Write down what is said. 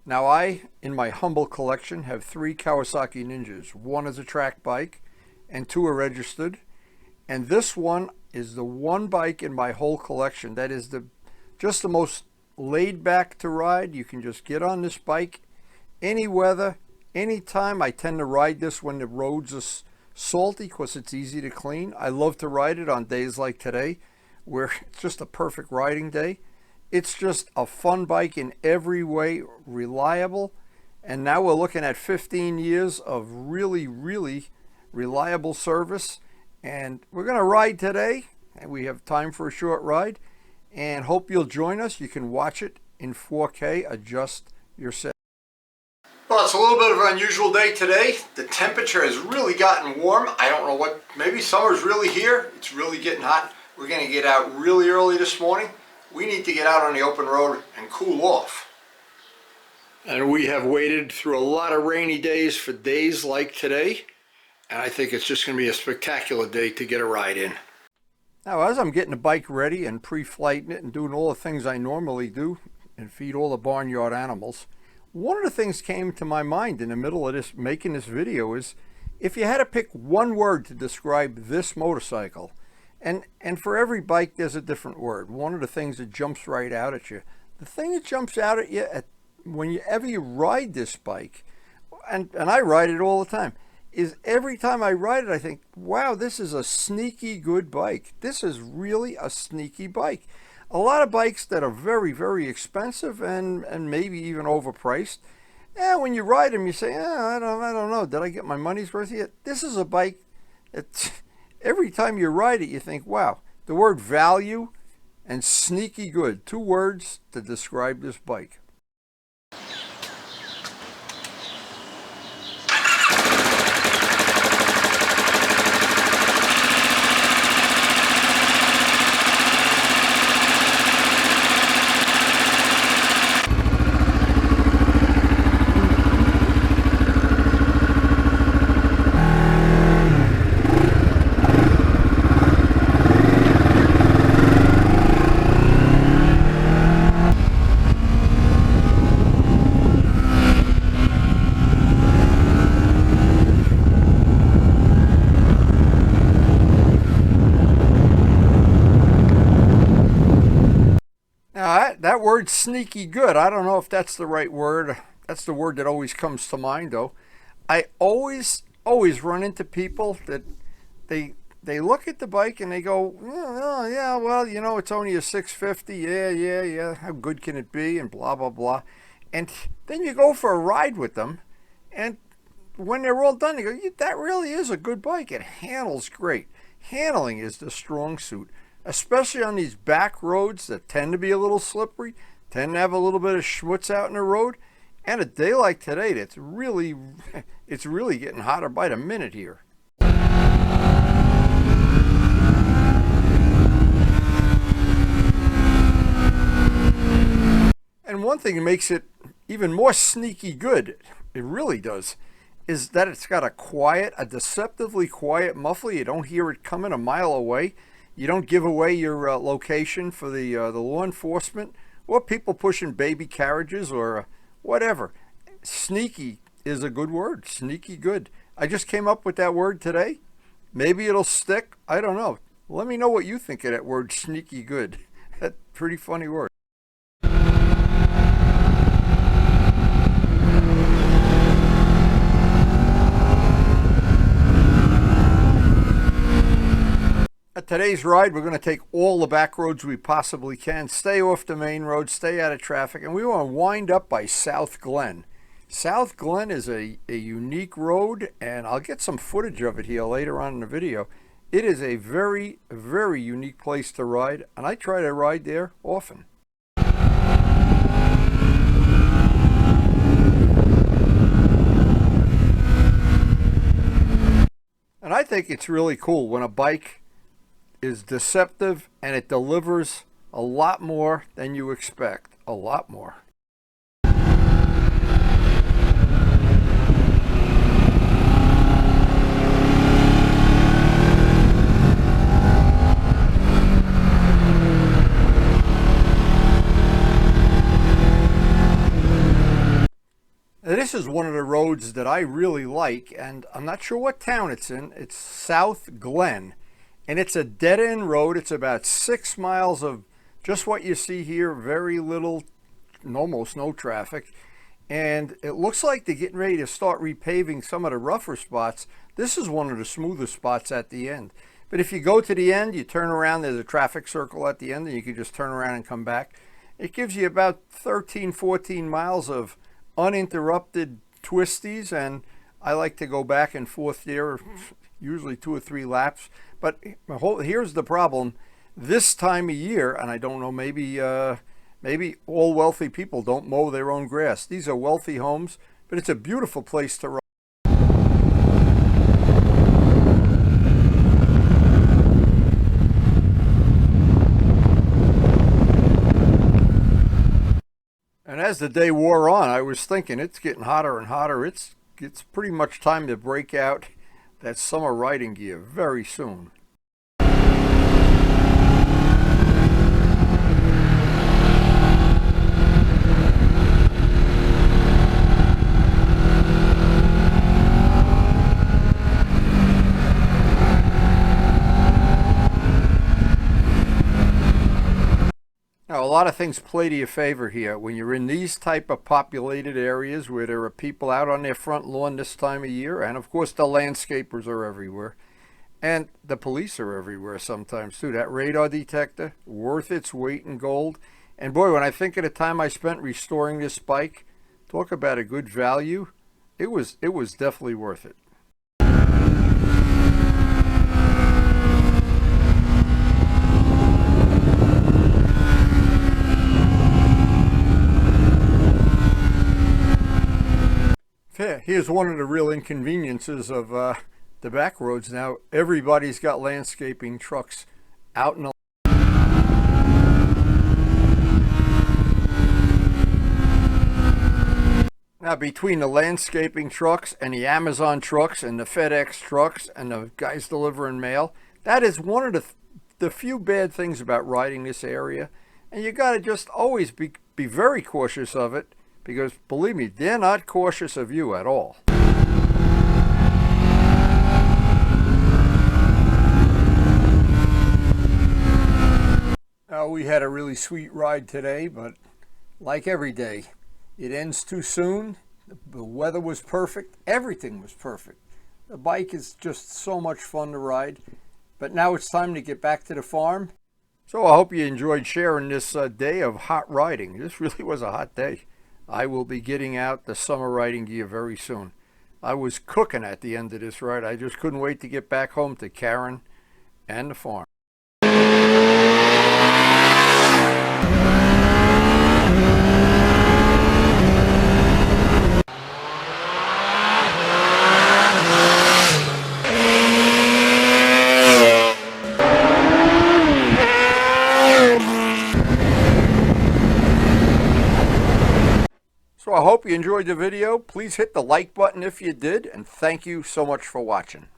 Now in my humble collection, have 3 Kawasaki Ninjas. One is a track bike and 2 are registered. And this one is the one bike in my whole collection that is just the most laid back to ride. You can just get on this bike any weather, anytime. I tend to ride this when the roads are salty because it's easy to clean. I love to ride it on days like today where it's just a perfect riding day. It's just a fun bike in every way, reliable. And now we're looking at 15 years of really, really reliable service. And we're going to ride today, and we have time for a short ride. And hope you'll join us. You can watch it in 4K, adjust your settings. Well, it's a little bit of an unusual day today. The temperature has really gotten warm. I don't know what, maybe summer's really here. It's really getting hot. We're going to get out really early this morning. We need to get out on the open road and cool off. And we have waited through a lot of rainy days for days like today. And I think it's just going to be a spectacular day to get a ride in. Now, as I'm getting the bike ready and pre-flighting it and doing all the things I normally do and feed all the barnyard animals, one of the things came to my mind in the middle of this, making this video, is if you had to pick one word to describe this motorcycle, and for every bike there's a different word. One of the things that jumps right out at you, the thing that jumps out at you whenever you ride this bike, and I ride it all the time, is every time I ride it I think, wow, this is a sneaky good bike. This is really a sneaky bike. A lot of bikes that are very, very expensive and maybe even overpriced, and when you ride them you say, I don't know, did I get my money's worth yet? This is a bike that every time you ride it you think, wow. The word value and sneaky good, 2 words to describe this bike. That word sneaky good, I don't know if that's the right word. That's the word that always comes to mind though. I always run into people that they look at the bike and they go, oh, yeah, well, you know, it's only a 650. Yeah. How good can it be? And blah, blah, blah. And then you go for a ride with them, and when they're all done, you go, that really is a good bike. It handles great. Handling is the strong suit, especially on these back roads that tend to be a little slippery, tend to have a little bit of schmutz out in the road. And a day like today, it's really getting hotter by the minute here. And one thing that makes it even more sneaky good, it really does, is that it's got a deceptively quiet muffler. You don't hear it coming a mile away. You don't give away your location for the law enforcement or people pushing baby carriages or whatever. Sneaky is a good word. Sneaky good. I just came up with that word today. Maybe it'll stick. I don't know. Let me know what you think of that word, sneaky good. That's a pretty funny word. At today's ride, we're going to take all the back roads we possibly can, stay off the main road, stay out of traffic, and we want to wind up by South Glen. South Glen is a unique road, and I'll get some footage of it here later on in the video. It is a very, very unique place to ride, and I try to ride there often. And I think it's really cool when a bike is deceptive and it delivers a lot more than you expect. A lot more. Now, this is one of the roads that I really like, and I'm not sure what town it's in. It's South Glen, and it's a dead-end road. It's about 6 miles of just what you see here, very little, almost no traffic. And it looks like they're getting ready to start repaving some of the rougher spots. This is one of the smoother spots at the end. But if you go to the end, you turn around, there's a traffic circle at the end, and you can just turn around and come back. It gives you about 13, 14 miles of uninterrupted twisties, and I like to go back and forth there, usually 2 or 3 laps. But here's the problem. This time of year, and I don't know, maybe all wealthy people don't mow their own grass. These are wealthy homes, but it's a beautiful place to ride. And as the day wore on, I was thinking it's getting hotter and hotter. It's pretty much time to break out that summer riding gear very soon. Now, a lot of things play to your favor here. When you're in these type of populated areas where there are people out on their front lawn this time of year, and of course the landscapers are everywhere, and the police are everywhere sometimes too. That radar detector, worth its weight in gold. And boy, when I think of the time I spent restoring this bike, talk about a good value, it was definitely worth it. Here's one of the real inconveniences of the back roads now. Everybody's got landscaping trucks out in the Now, between the landscaping trucks and the Amazon trucks and the FedEx trucks and the guys delivering mail, that is one of the few bad things about riding this area. And you got to just always be very cautious of it, because believe me, they're not cautious of you at all. We had a really sweet ride today, but like every day, it ends too soon. The weather was perfect. Everything was perfect. The bike is just so much fun to ride. But now it's time to get back to the farm. So I hope you enjoyed sharing this day of hot riding. This really was a hot day. I will be getting out the summer riding gear very soon. I was cooking at the end of this ride. I just couldn't wait to get back home to Karen and the farm. So I hope you enjoyed the video. Please hit the like button if you did, and thank you so much for watching.